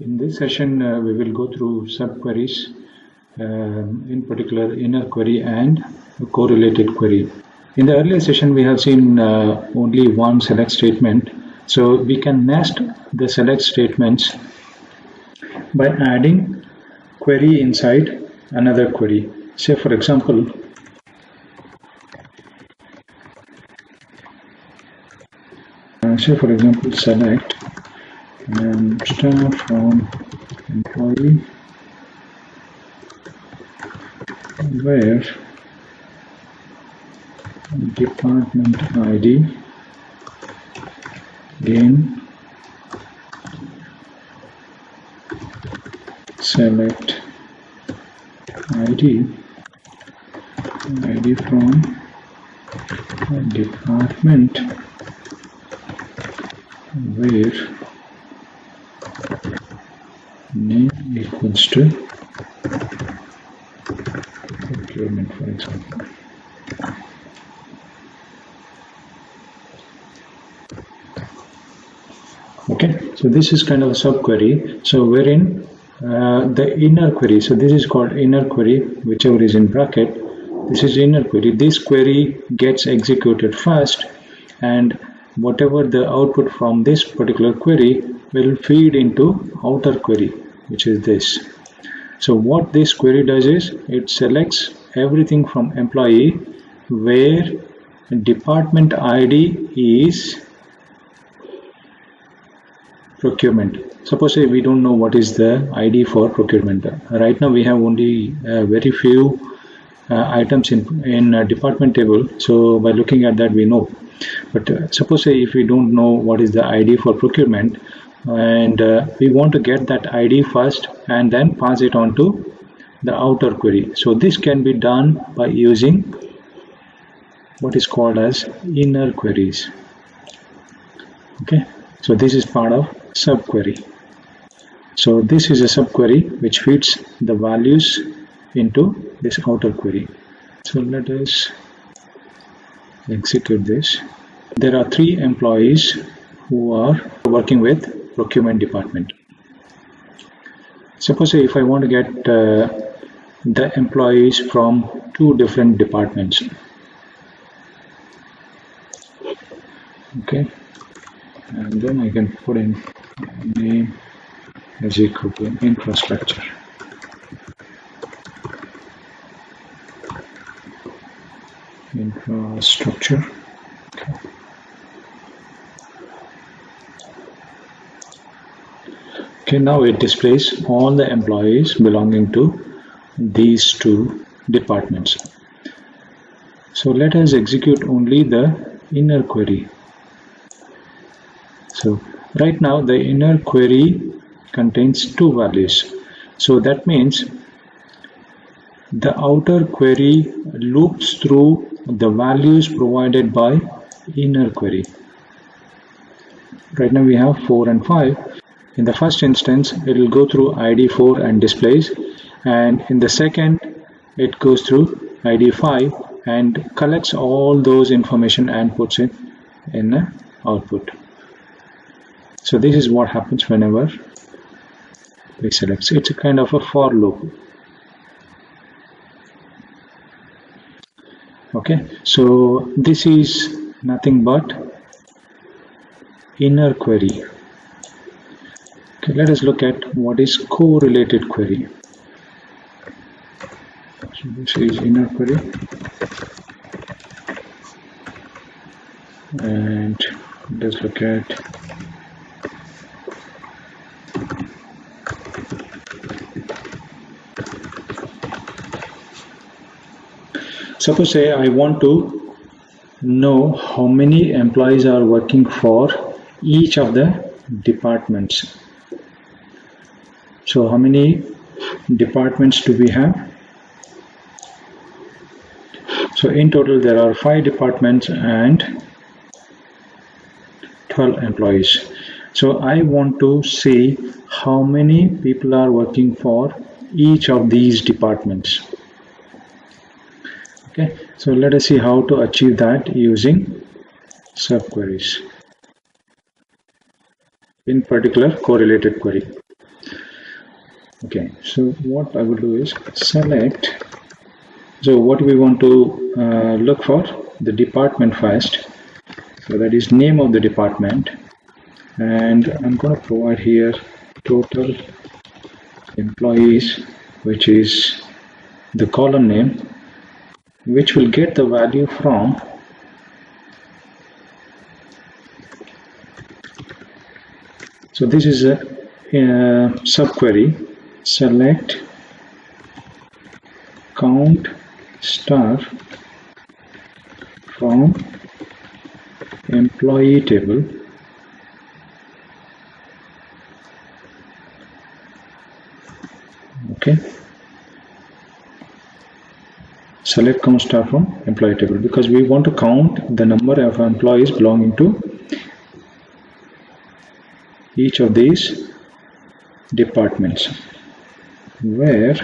In this session, we will go through subqueries, in particular inner query and correlated query. In the earlier session, we have seen only one select statement. So we can nest the select statements by adding query inside another query. Say for example, select start from employee where department ID in select ID from department where name equals to procurement, for example. Okay, so this is kind of a subquery. So wherein the inner query, so this is called inner query, whichever is in bracket, this is inner query. This query gets executed first, and whatever the output from this particular query will feed into outer query, which is this. So what this query does is it selects everything from employee where department ID is procurement. Suppose we don't know what is the ID for procurement. Right now we have only very few items in department table. So by looking at that we know. But suppose if we don't know what is the ID for procurement, and we want to get that ID first and then pass it on to the outer query. So this can be done by using what is called as inner queries. Okay, so this is part of subquery. So this is a subquery which feeds the values into this outer query. So let us execute this. There are 3 employees who are working with procurement department. Suppose if I want to get the employees from 2 different departments. Okay, and then I can put in name as equal to infrastructure. Infrastructure. Okay. Okay, now it displays all the employees belonging to these 2 departments. So let us execute only the inner query. So right now the inner query contains 2 values. So that means the outer query loops through the values provided by inner query. Right now we have 4 and 5. In the first instance, it will go through ID 4 and displays, and in the second, it goes through ID 5 and collects all those information and puts it in the output. So this is what happens whenever we select. It's a kind of a for loop. Okay, so this is nothing but inner query. Okay, let us look at what is correlated query. So this is inner query, and let's look at suppose say I want to know how many employees are working for each of the departments. So how many departments do we have? So in total there are 5 departments and 12 employees. So I want to see how many people are working for each of these departments. Okay, so let us see how to achieve that using subqueries, in particular correlated query. Okay, so what I will do is select. So what we want to look for the department first. So that is name of the department, and I'm going to provide here total employees, which is the column name, which will get the value from so this is a subquery. Select count star from employee table. Okay, select count star from employee table because we want to count the number of employees belonging to each of these departments, where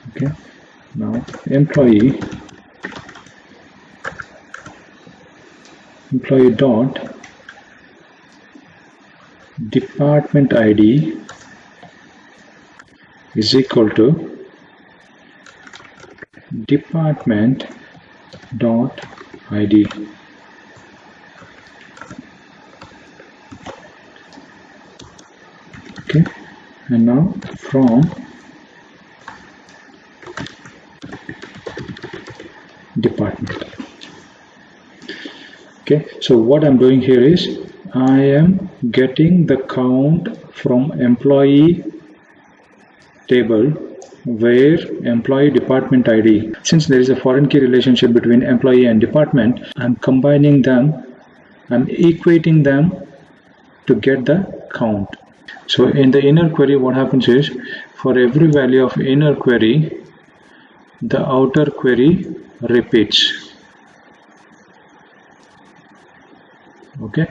okay, now employee dot department ID is equal to department dot ID. Okay, and now from department. Okay, so what I'm doing here is I am getting the count from employee table where employee department ID. Since there is a foreign key relationship between employee and department, I'm combining them, I'm equating them to get the count. So in the inner query, what happens is for every value of inner query, the outer query repeats. Okay,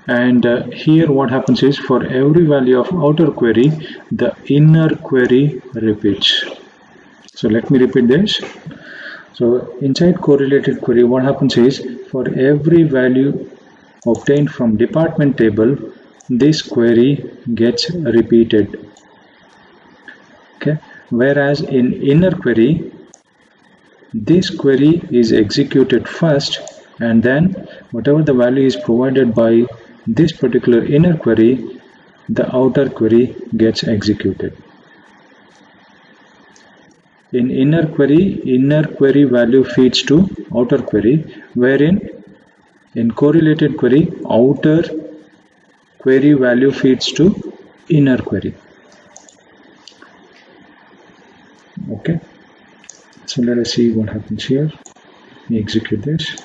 and here what happens is for every value of outer query, the inner query repeats. So let me repeat this. So inside correlated query, what happens is for every value obtained from department table, this query gets repeated. Okay, whereas in inner query, this query is executed first, and then whatever the value is provided by this particular inner query, the outer query gets executed. In inner query value feeds to outer query, wherein in correlated query, outer query value feeds to inner query. Okay, so let us see what happens here. Let me execute this.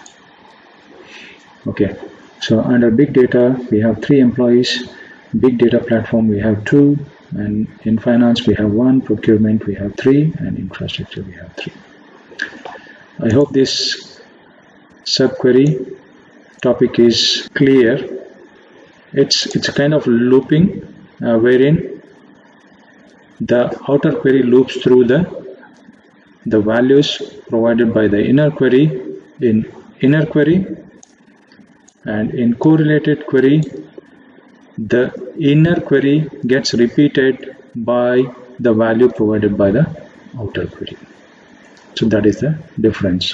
Okay, so under big data we have 3 employees, big data platform we have 2, and in finance we have 1, procurement we have 3, and infrastructure we have 3. I hope this subquery topic is clear. It's a kind of looping wherein the outer query loops through the values provided by the inner query in inner query, and in correlated query the inner query gets repeated by the value provided by the outer query. So that is the difference.